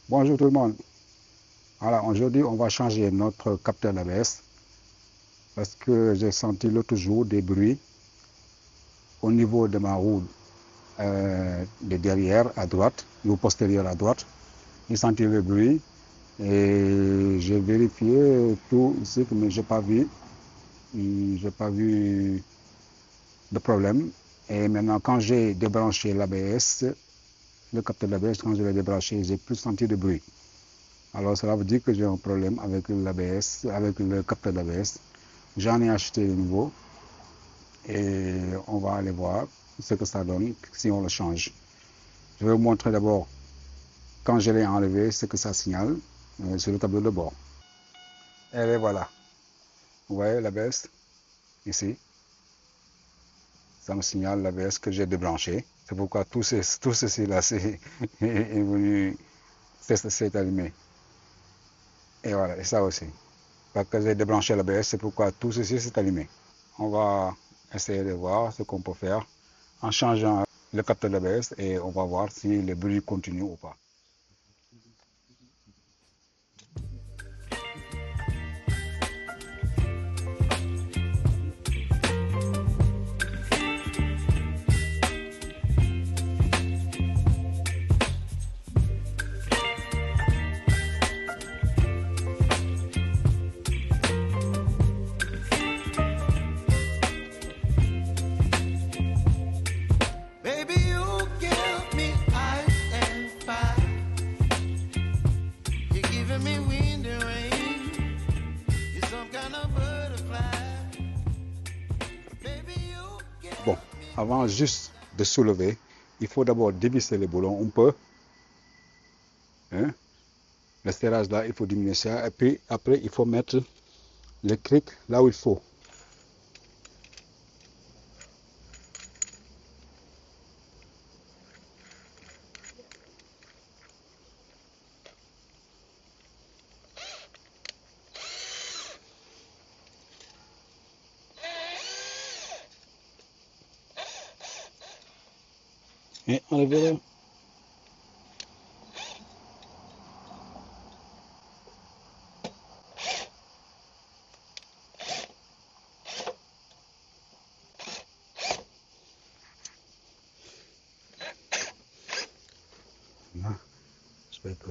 Bonjour tout le monde. Alors aujourd'hui, on va changer notre capteur d'ABS parce que j'ai senti l'autre jour des bruits au niveau de ma roue de derrière à droite, ou postérieure à droite. J'ai senti le bruit et j'ai vérifié tout ici, mais j'ai pas vu de problème. Et maintenant, quand j'ai débranché l'ABS, le capteur d'ABS, quand je l'ai débranché, j'ai plus senti de bruit. Alors cela veut dire que j'ai un problème avec l'ABS, avec le capteur d'ABS. J'en ai acheté de nouveau et on va aller voir ce que ça donne si on le change. Je vais vous montrer d'abord quand je l'ai enlevé ce que ça signale sur le tableau de bord. Et voilà, vous voyez l'ABS ici, ça me signale l'ABS que j'ai débranché. C'est pourquoi tout ceci là est venu, c'est allumé. Et voilà, et ça aussi. Parce que j'ai débranché l'ABS, c'est pourquoi tout ceci s'est allumé. On va essayer de voir ce qu'on peut faire en changeant le capteur d'ABS et on va voir si le bruit continue ou pas. Bon, avant juste de soulever, il faut d'abord dévisser les boulons un peu. Hein? Le serrage là, il faut diminuer ça. Et puis après, il faut mettre le cric là où il faut. Et enlevez-le. J'espère que...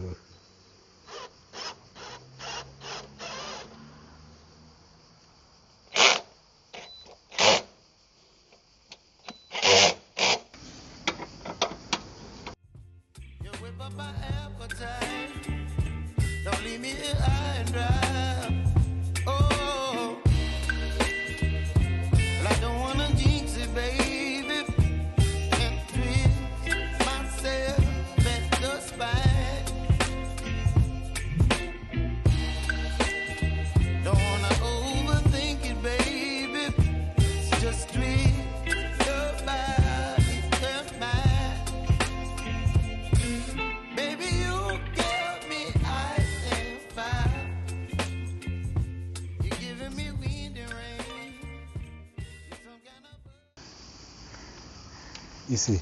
Ici,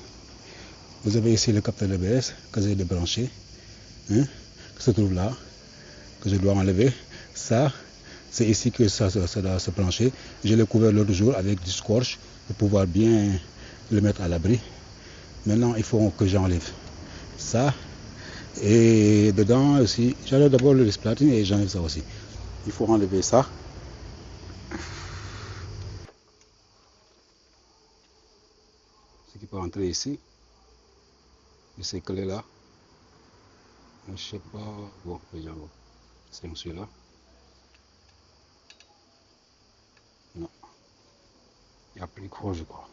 vous avez ici le capteur d'ABS que j'ai débranché, hein, qui se trouve là, que je dois enlever. Ça, c'est ici que ça doit se brancher. Je l'ai couvert l'autre jour avec du scotch pour pouvoir bien le mettre à l'abri. Maintenant, il faut que j'enlève ça. Et dedans aussi, j'enlève d'abord le platine et j'enlève ça aussi. Il faut enlever ça. Ce qui peut entrer ici. Et ces clés là. Je sais pas. Bon, c'est celui-là. Non. Il y a plus gros, je crois.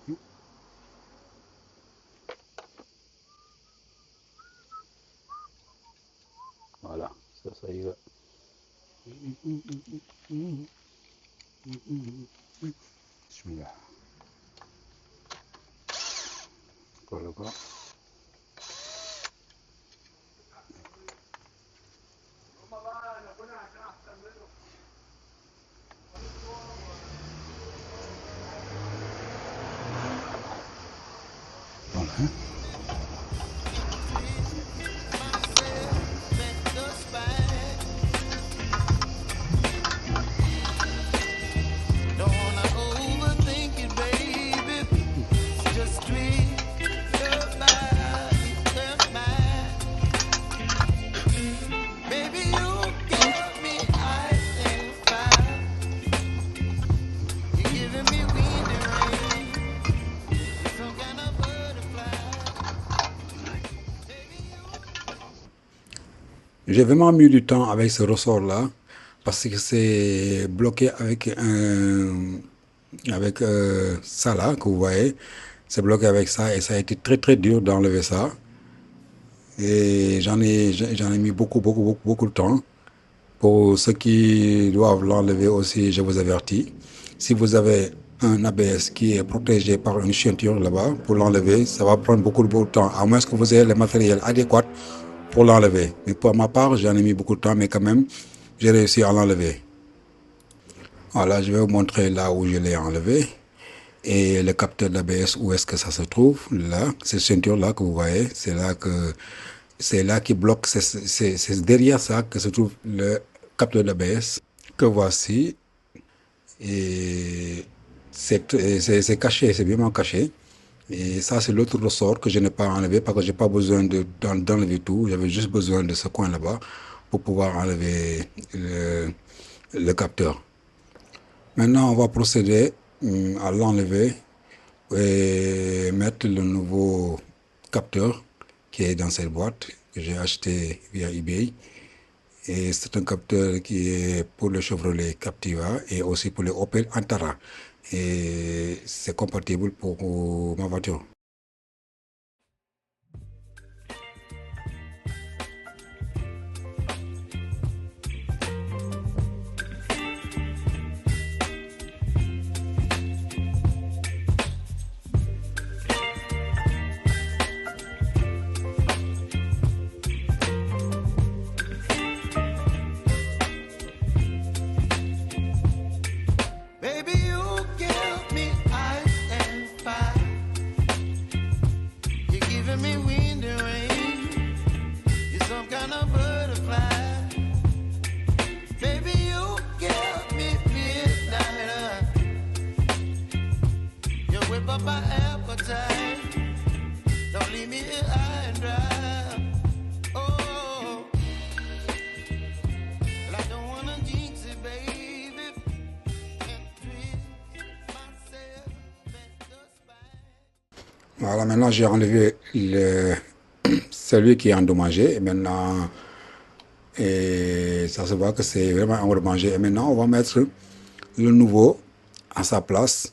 Voilà, ça y va. Celui-là. Encore le bas. Voilà. J'ai vraiment mis du temps avec ce ressort-là parce que c'est bloqué avec ça là que vous voyez. C'est bloqué avec ça et ça a été très très dur d'enlever ça. Et j'en ai mis beaucoup de temps. Pour ceux qui doivent l'enlever aussi, je vous avertis. Si vous avez un ABS qui est protégé par une ceinture là-bas, pour l'enlever, ça va prendre beaucoup de temps, à moins que vous ayez le matériel adéquat pour l'enlever. Mais pour ma part, j'en ai mis beaucoup de temps, mais quand même, j'ai réussi à l'enlever. Voilà, je vais vous montrer là où je l'ai enlevé. Et le capteur d'ABS, où est-ce que ça se trouve? Là, cette ceinture-là que vous voyez, c'est là qui bloque, c'est derrière ça que se trouve le capteur d'ABS que voici. Et c'est caché, c'est bien caché. Et ça, c'est l'autre ressort que je n'ai pas enlevé parce que j'ai pas besoin d'enlever tout. J'avais juste besoin de ce coin là-bas pour pouvoir enlever le capteur. Maintenant, on va procéder à l'enlever et mettre le nouveau capteur qui est dans cette boîte que j'ai acheté via eBay. Et c'est un capteur qui est pour le Chevrolet Captiva et aussi pour le Opel Antara. Et c'est compatible pour ma voiture. Voilà, maintenant j'ai enlevé celui qui est endommagé. Et maintenant, ça se voit que c'est vraiment endommagé. Et maintenant, on va mettre le nouveau à sa place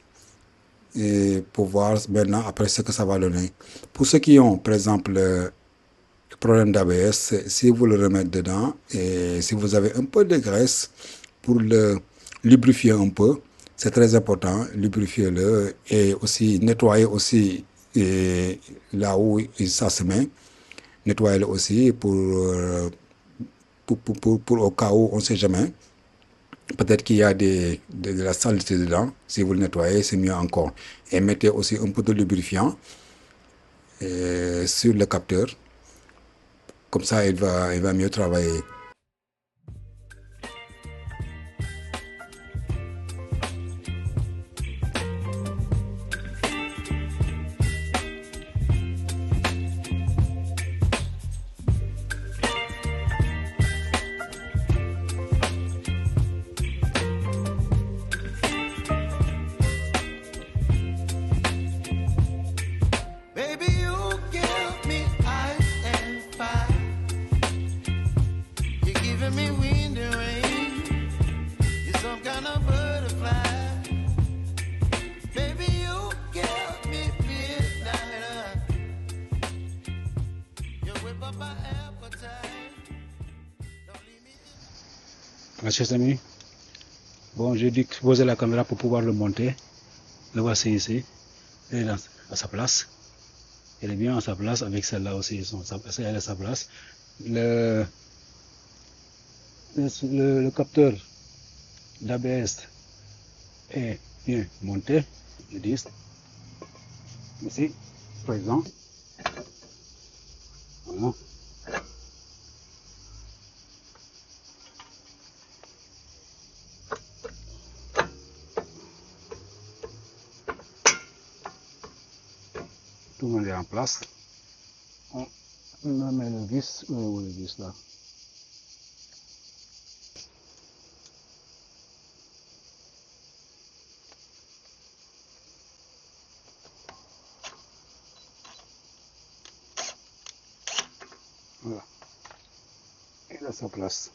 et pour voir maintenant après ce que ça va donner. Pour ceux qui ont, par exemple, le problème d'ABS, si vous le remettez dedans et si vous avez un peu de graisse pour le lubrifier un peu, c'est très important, lubrifier-le et aussi nettoyer aussi là où ça se met, nettoyer-le aussi pour au cas où on ne sait jamais. Peut-être qu'il y a de la saleté dedans. Si vous le nettoyez, c'est mieux encore. Et mettez aussi un peu de lubrifiant sur le capteur. Comme ça, il va mieux travailler. Chers amis, bon, j'ai dû poser la caméra pour pouvoir le monter. Le voici ici. Elle est à sa place. Elle est bien à sa place avec celle-là aussi. Elle est à sa place. Le capteur d'ABS est bien monté. Le disque. Ici, présent. Voilà. tout le monde est en place. On met le vis, où est le vis là? Voilà. Il a sa place.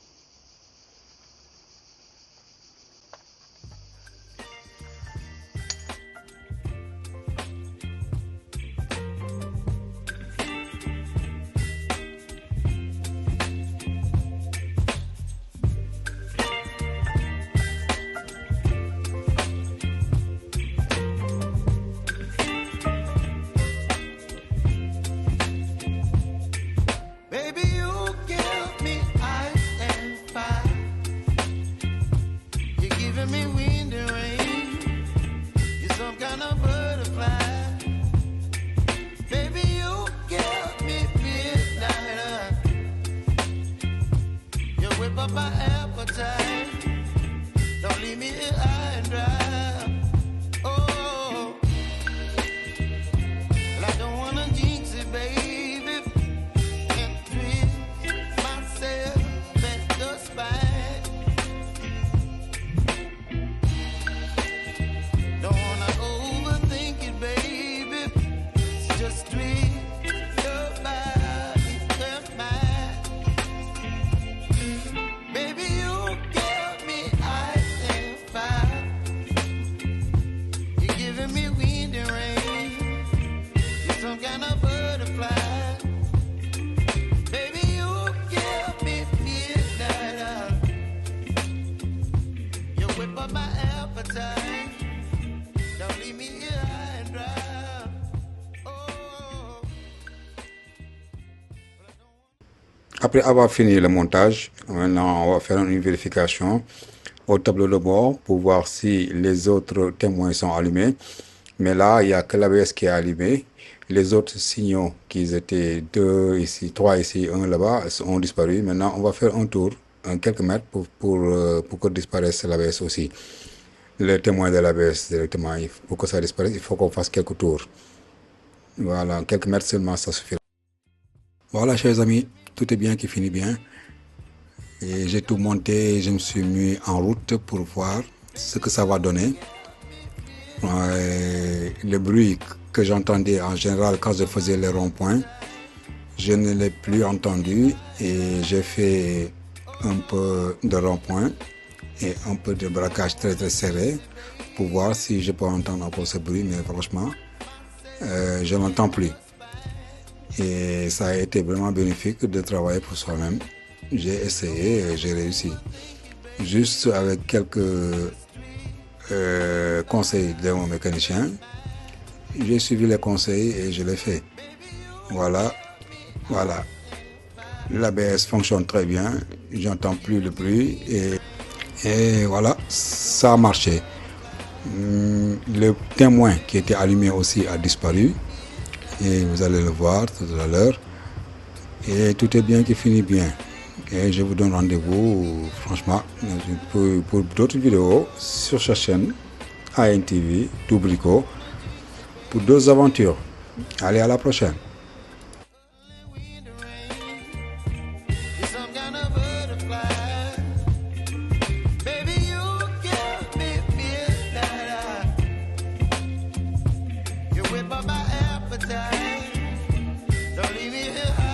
Après avoir fini le montage, maintenant on va faire une vérification au tableau de bord pour voir si les autres témoins sont allumés. Mais là, il n'y a que l'ABS qui est allumé. Les autres signaux qui étaient 2 ici, 3 ici, 1 là-bas, ont disparu. Maintenant, on va faire un tour, quelques mètres, pour que disparaisse l'ABS aussi. Le témoin de l'ABS directement, pour que ça disparaisse, il faut qu'on fasse quelques tours. Voilà, quelques mètres seulement, ça suffira. Voilà, chers amis, tout est bien qui finit bien. Et j'ai tout monté, je me suis mis en route pour voir ce que ça va donner. Le bruit que j'entendais en général quand je faisais les ronds-points, je ne l'ai plus entendu et j'ai fait un peu de rond-point et un peu de braquage très très serré pour voir si je peux entendre encore ce bruit, mais franchement, je n'entends plus. Et ça a été vraiment bénéfique de travailler pour soi-même. J'ai essayé et j'ai réussi. Juste avec quelques conseils de mon mécanicien, j'ai suivi les conseils et je l'ai fait. Voilà, voilà. L'ABS fonctionne très bien, j'entends plus le bruit et voilà, ça a marché. Le témoin qui était allumé aussi a disparu et vous allez le voir tout à l'heure. Et tout est bien qui finit bien. Et je vous donne rendez-vous, franchement, pour d'autres vidéos sur cette chaîne ANTV Doubrico pour d'autres aventures. Allez, à la prochaine. Don't leave me here.